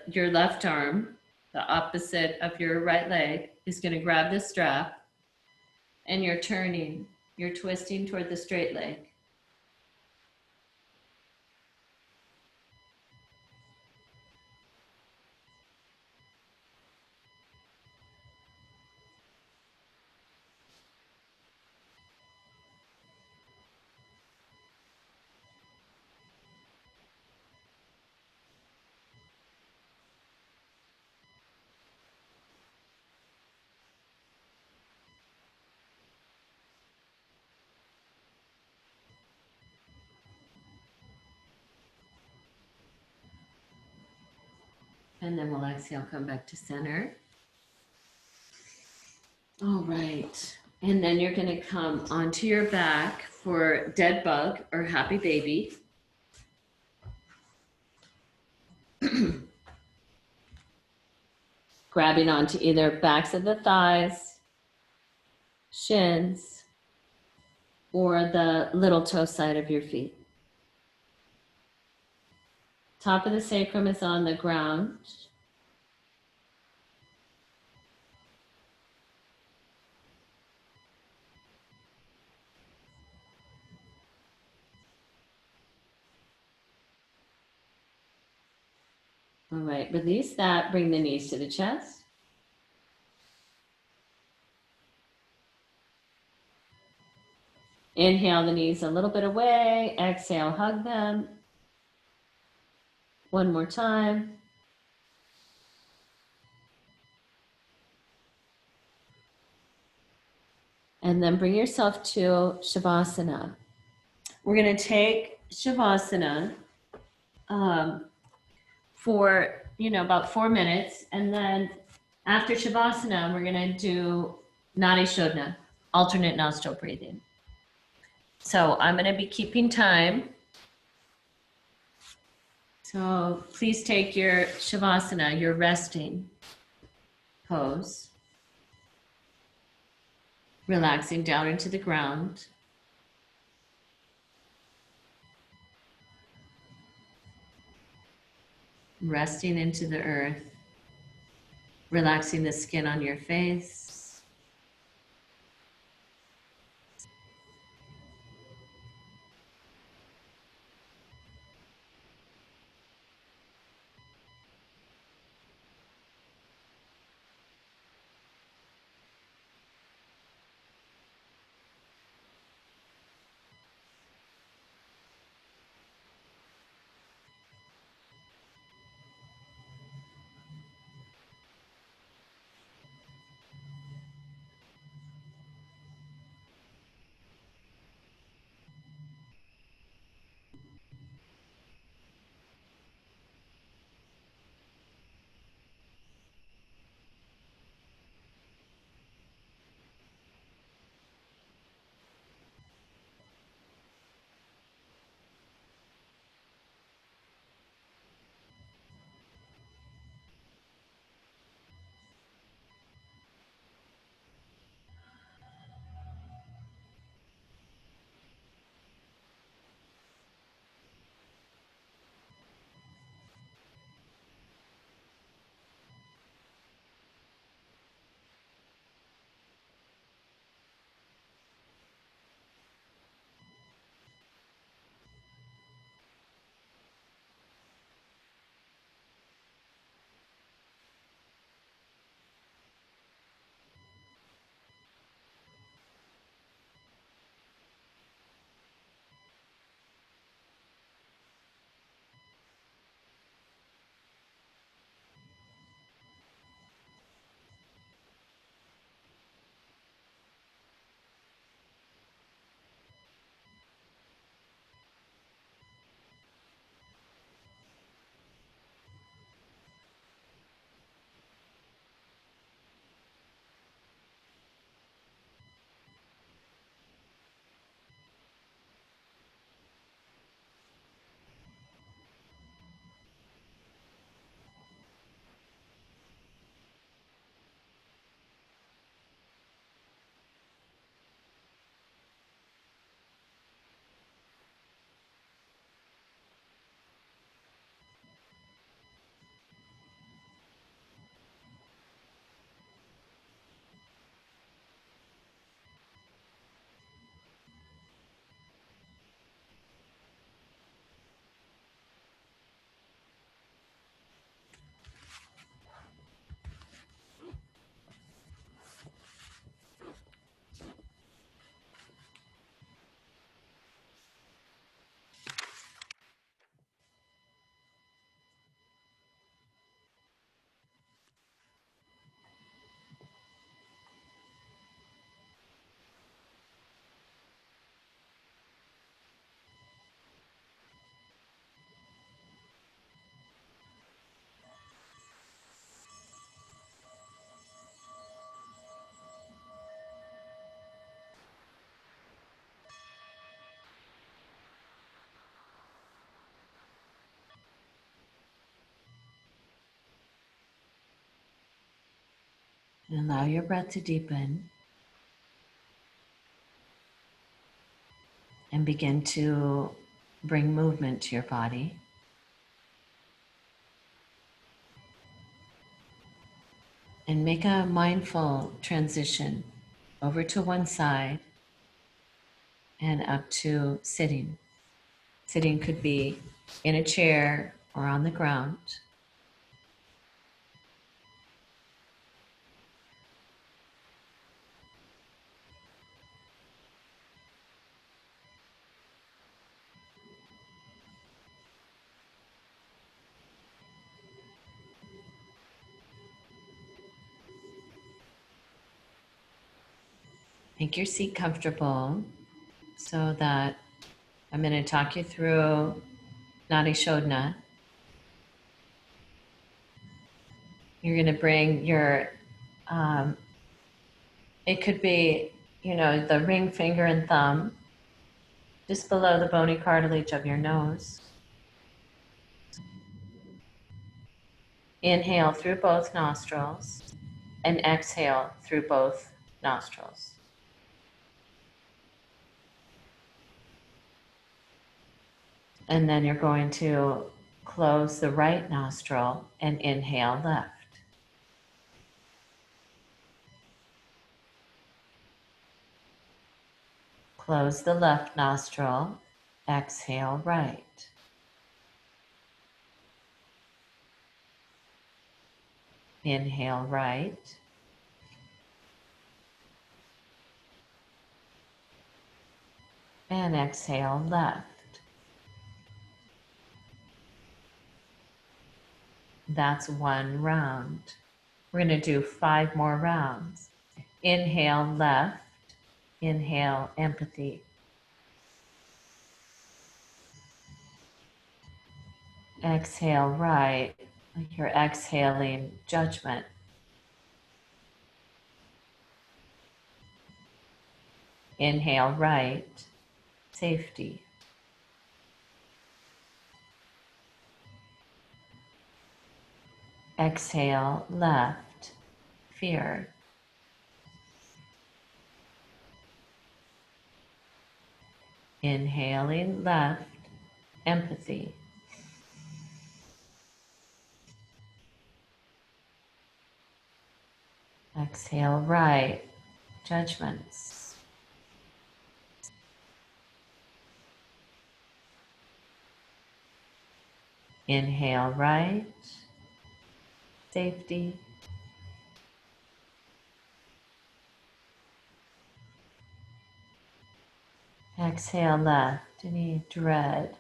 your left arm, the opposite of your right leg, is going to grab the strap, and you're twisting toward the straight leg. And then we'll exhale, come back to center. All right. And then you're going to come onto your back for dead bug or happy baby. Grabbing onto either backs of the thighs, shins, or the little toe side of your feet. Top of the sacrum is on the ground. All right, release that, bring the knees to the chest. Inhale the knees a little bit away, exhale, hug them. One more time. And then bring yourself to Shavasana. We're going to take Shavasana for, about 4 minutes. And then after Shavasana, we're going to do Nadi Shodhana, alternate nostril breathing. So I'm going to be keeping time. So please take your Shavasana, you're resting. pose, relaxing down into the ground. Resting into the earth, relaxing the skin on your face. And allow your breath to deepen. And begin to bring movement to your body. And make a mindful transition over to one side and up to sitting. Sitting could be in a chair or on the ground. Make your seat comfortable so that I'm going to talk you through Nadi Shodhana. You're going to bring your, it could be, the ring finger and thumb just below the bony cartilage of your nose. Inhale through both nostrils. and exhale through both nostrils. And then you're going to close the right nostril and inhale left. Close the left nostril, exhale right. Inhale right. And exhale left. That's one round. We're going to do 5 more rounds. Inhale left, inhale empathy. Exhale right, like you're exhaling judgment. Inhale right, safety. Exhale left, fear. Inhaling left, empathy. Exhale right, judgments. Inhale right, safety. Exhale left, any dread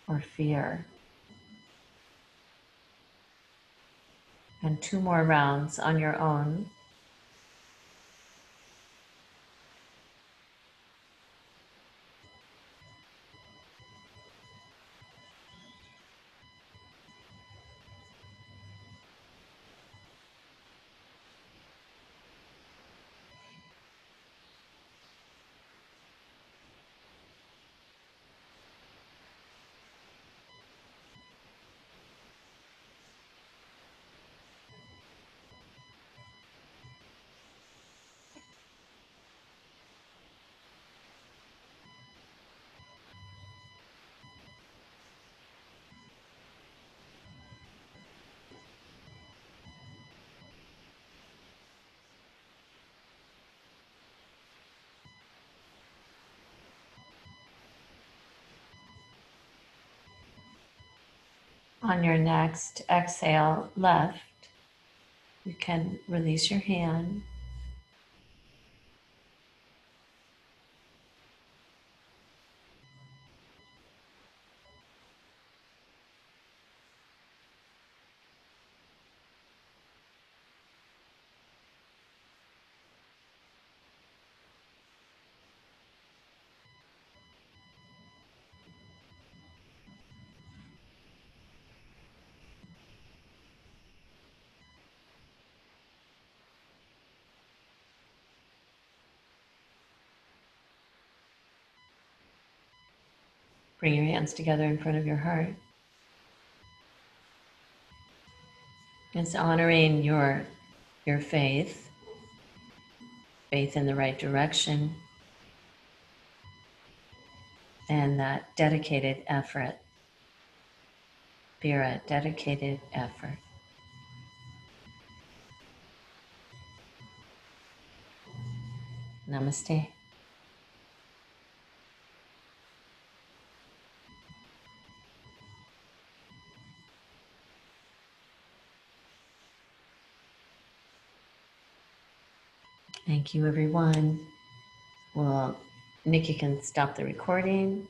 or fear. And 2 more rounds on your own. On your next exhale left, you can release your hand. Bring your hands together in front of your heart. It's honoring your faith, faith in the right direction, and that dedicated effort. Spirit, dedicated effort. Namaste. Thank you, everyone. Well, Nikki can stop the recording.